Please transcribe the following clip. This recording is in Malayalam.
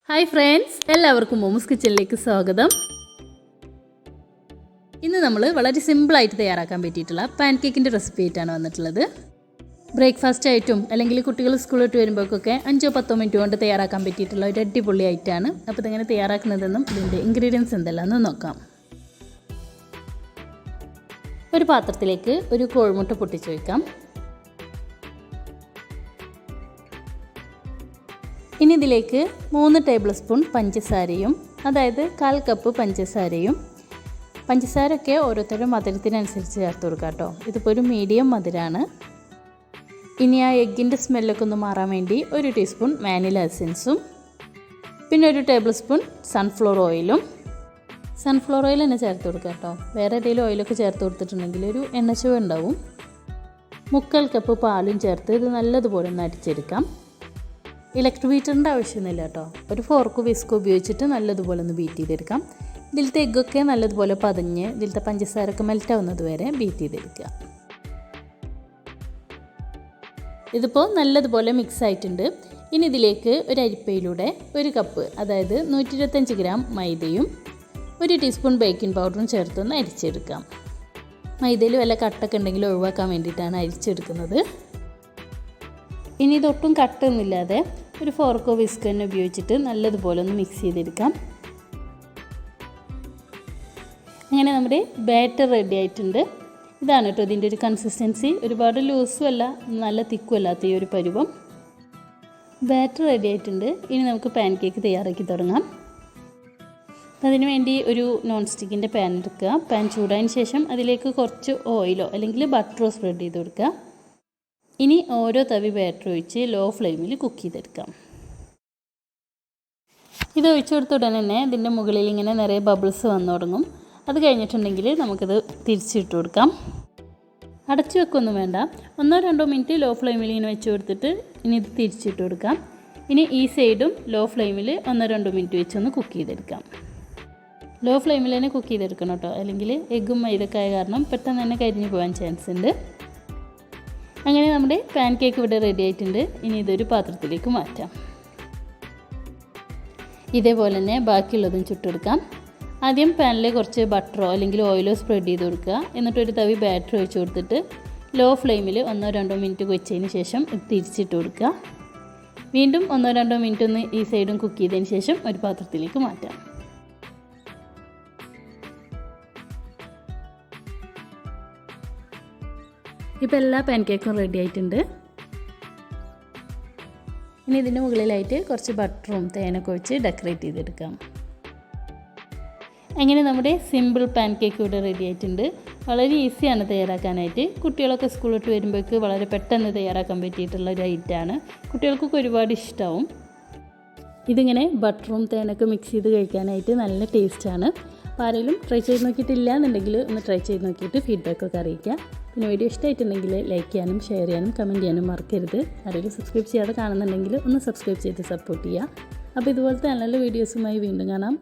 ഹായ് ഫ്രണ്ട്സ്, എല്ലാവർക്കും മോമോസ് കിച്ചണിലേക്ക് സ്വാഗതം. ഇന്ന് നമ്മൾ വളരെ സിമ്പിളായിട്ട് തയ്യാറാക്കാൻ പറ്റിയിട്ടുള്ള പാൻകേക്കിൻ്റെ റെസിപ്പി ആയിട്ടാണ് വന്നിട്ടുള്ളത്. ബ്രേക്ക്ഫാസ്റ്റ് ആയിട്ടും അല്ലെങ്കിൽ കുട്ടികൾ സ്കൂളിൽ വിട്ട് വരുമ്പോഴൊക്കെ 5-10 മിനിറ്റ് കൊണ്ട് തയ്യാറാക്കാൻ പറ്റിയിട്ടുള്ള ഒരു അടിപൊളി ആയിട്ടാണ്. അപ്പോൾ ഇതെങ്ങനെ തയ്യാറാക്കുന്നതെന്നും ഇതിൻ്റെ ഇൻഗ്രീഡിയൻസ് എന്തെല്ലാമെന്ന് നോക്കാം. ഒരു പാത്രത്തിലേക്ക് ഒരു കോഴിമുട്ട പൊട്ടിച്ച് വയ്ക്കാം. ഇനി ഇതിലേക്ക് 3 ടേബിൾ സ്പൂൺ പഞ്ചസാരയും, അതായത് 1/4 കപ്പ് പഞ്ചസാരയും. പഞ്ചസാരയൊക്കെ ഓരോരുത്തരും മധുരത്തിനനുസരിച്ച് ചേർത്ത് കൊടുക്കുക കേട്ടോ. ഇതിപ്പോൾ ഒരു മീഡിയം മധുരമാണ്. ഇനി ആ എഗ്ഗിൻ്റെ സ്മെല്ലൊക്കെ ഒന്ന് മാറാൻ വേണ്ടി 1 ടീസ്പൂൺ വാനില എസൻസും, പിന്നെ 1 ടേബിൾ സ്പൂൺ സൺഫ്ലവർ ഓയിലും. സൺഫ്ലവർ ഓയിൽ തന്നെ ചേർത്ത് കൊടുക്കുക കേട്ടോ. വേറെ ഏതെങ്കിലും ഓയിലൊക്കെ ചേർത്ത് കൊടുത്തിട്ടുണ്ടെങ്കിൽ ഒരു എണ്ണച്ചുവ ഉണ്ടാവും. 1/4 കപ്പ് പാലും ചേർത്ത് ഇത് നല്ലതുപോലെ ഒന്ന് അടിച്ചെടുക്കാം. ഇലക്ട്രിക് ബീറ്ററിൻ്റെ ആവശ്യമൊന്നുമില്ല കേട്ടോ. ഒരു ഫോർക്കോ വിസ്കോ ഉപയോഗിച്ചിട്ട് നല്ലതുപോലെ ഒന്ന് ബീറ്റ് ചെയ്തെടുക്കാം. ഇതിലത്തെ എഗ്ഗൊക്കെ നല്ലതുപോലെ പതഞ്ഞ് ഇതിലത്തെ പഞ്ചസാരൊക്കെ മെൽറ്റാവുന്നത് വരെ ബീറ്റ് ചെയ്തെടുക്കുക. ഇതിപ്പോൾ നല്ലതുപോലെ മിക്സ് ആയിട്ടുണ്ട്. ഇനി ഇതിലേക്ക് ഒരു അരിപ്പയിലൂടെ 1 കപ്പ്, അതായത് 125 ഗ്രാം മൈദയും 1 ടീസ്പൂൺ ബേക്കിംഗ് പൗഡറും ചേർത്തൊന്ന് അരിച്ചെടുക്കാം. മൈദയിൽ വല്ല കട്ടൊക്കെ ഉണ്ടെങ്കിൽ ഒഴിവാക്കാൻ വേണ്ടിയിട്ടാണ് അരിച്ചെടുക്കുന്നത്. ഇനി ഇതൊട്ടും കട്ടൊന്നുമില്ലാതെ ഒരു ഫോർക്കോ വിസ്ക് തന്നെ ഉപയോഗിച്ചിട്ട് നല്ലതുപോലെ ഒന്ന് മിക്സ് ചെയ്തെടുക്കാം. അങ്ങനെ നമ്മുടെ ബാറ്റർ റെഡി ആയിട്ടുണ്ട്. ഇതാണ് കേട്ടോ ഇതിൻ്റെ ഒരു കൺസിസ്റ്റൻസി. ഒരുപാട് ലൂസും അല്ല, നല്ല തിക്കും അല്ലാത്ത ഈ ഒരു പരുവം. ബാറ്റർ റെഡി ആയിട്ടുണ്ട്. ഇനി നമുക്ക് പാൻ കേക്ക് തയ്യാറാക്കി തുടങ്ങാം. അതിന് വേണ്ടി ഒരു നോൺ സ്റ്റിക്കിൻ്റെ പാൻ എടുക്കുക. പാൻ ചൂടായതിന് ശേഷം അതിലേക്ക് കുറച്ച് ഓയിലോ അല്ലെങ്കിൽ ബട്ടറോ സ്പ്രെഡ് ചെയ്ത് കൊടുക്കുക. ഇനി ഓരോ തവി ബാറ്റർ ഒഴിച്ച് ലോ ഫ്ലെയിമിൽ കുക്ക് ചെയ്തെടുക്കാം. ഇത് ഒഴിച്ചു കൊടുത്ത ഉടനെ തന്നെ ഇതിൻ്റെ മുകളിൽ ഇങ്ങനെ നിറയെ ബബിൾസ് വന്നു തുടങ്ങും. അത് കഴിഞ്ഞിട്ടുണ്ടെങ്കിൽ നമുക്കിത് തിരിച്ചിട്ട് കൊടുക്കാം. അടച്ചു വെക്കൊന്നും വേണ്ട. 1-2 മിനിറ്റ് ലോ ഫ്ലെയിമിൽ ഇങ്ങനെ വെച്ച് കൊടുത്തിട്ട് ഇനി ഇത് തിരിച്ചിട്ട് കൊടുക്കാം. ഇനി ഈ സൈഡും ലോ ഫ്ലെയിമിൽ 1-2 മിനിറ്റ് വെച്ചൊന്ന് കുക്ക് ചെയ്തെടുക്കാം. ലോ ഫ്ലെയിമിൽ തന്നെ കുക്ക് ചെയ്തെടുക്കണം കേട്ടോ, അല്ലെങ്കിൽ എഗ്ഗും മൈദക്കായ കാരണം പെട്ടെന്ന് തന്നെ കരിഞ്ഞു പോകാൻ ചാൻസ് ഉണ്ട്. അങ്ങനെ നമ്മുടെ പാൻ കേക്ക് ഇവിടെ റെഡി ആയിട്ടുണ്ട്. ഇനി ഇതൊരു പാത്രത്തിലേക്ക് മാറ്റാം. ഇതേപോലെ തന്നെ ബാക്കിയുള്ളതും ചുട്ടെടുക്കാം. ആദ്യം പാനിൽ കുറച്ച് ബട്ടറോ അല്ലെങ്കിൽ ഓയിലോ സ്പ്രെഡ് ചെയ്ത് കൊടുക്കുക. എന്നിട്ട് ഒരു തവി ബാറ്റർ ഒഴിച്ച് കൊടുത്തിട്ട് ലോ ഫ്ലെയിമിൽ 1-2 മിനിറ്റ് വെച്ചതിന് ശേഷം തിരിച്ചിട്ട് കൊടുക്കുക. വീണ്ടും 1-2 മിനിറ്റ് ഒന്ന് ഈ സൈഡും കുക്ക് ചെയ്തതിന് ശേഷം ഒരു പാത്രത്തിലേക്ക് മാറ്റാം. ഇപ്പോൾ എല്ലാ പാൻ കേക്കും റെഡി ആയിട്ടുണ്ട്. ഇനി ഇതിൻ്റെ മുകളിലായിട്ട് കുറച്ച് ബട്ടറും തേനൊക്കെ വെച്ച് ഡെക്കറേറ്റ് ചെയ്തെടുക്കാം. അങ്ങനെ നമ്മുടെ സിമ്പിൾ പാൻ കേക്ക് ഇവിടെ റെഡി ആയിട്ടുണ്ട്. വളരെ ഈസിയാണ് തയ്യാറാക്കാനായിട്ട്. കുട്ടികളൊക്കെ സ്കൂളിൽ വിട്ട് വരുമ്പോഴേക്ക് വളരെ പെട്ടെന്ന് തയ്യാറാക്കാൻ പറ്റിയിട്ടുള്ള ഒരു ഐറ്റമാണ്. കുട്ടികൾക്കൊക്കെ ഒരുപാട് ഇഷ്ടമാവും. ഇതിങ്ങനെ ബട്ടറും തേനൊക്കെ മിക്സ് ചെയ്ത് കഴിക്കാനായിട്ട് നല്ല ടേസ്റ്റാണ്. അപ്പോൾ ആരെങ്കിലും ട്രൈ ചെയ്ത് നോക്കിയിട്ടില്ല എന്നുണ്ടെങ്കിൽ ഒന്ന് ട്രൈ ചെയ്ത് നോക്കിയിട്ട് ഫീഡ്ബാക്കൊക്കെ അറിയിക്കുക. പിന്നെ വീഡിയോ ഇഷ്ടമായിട്ടുണ്ടെങ്കിൽ ലൈക്ക് ചെയ്യാനും ഷെയർ ചെയ്യാനും കമൻറ്റ് ചെയ്യാനും മറക്കരുത്. ആരെങ്കിലും സബ്സ്ക്രൈബ് ചെയ്യാതെ കാണുന്നുണ്ടെങ്കിൽ ഒന്ന് സബ്സ്ക്രൈബ് ചെയ്ത് സപ്പോർട്ട് ചെയ്യുക. അപ്പോൾ ഇതുപോലത്തെ നല്ല നല്ല വീഡിയോസുമായി വീണ്ടും കാണാം.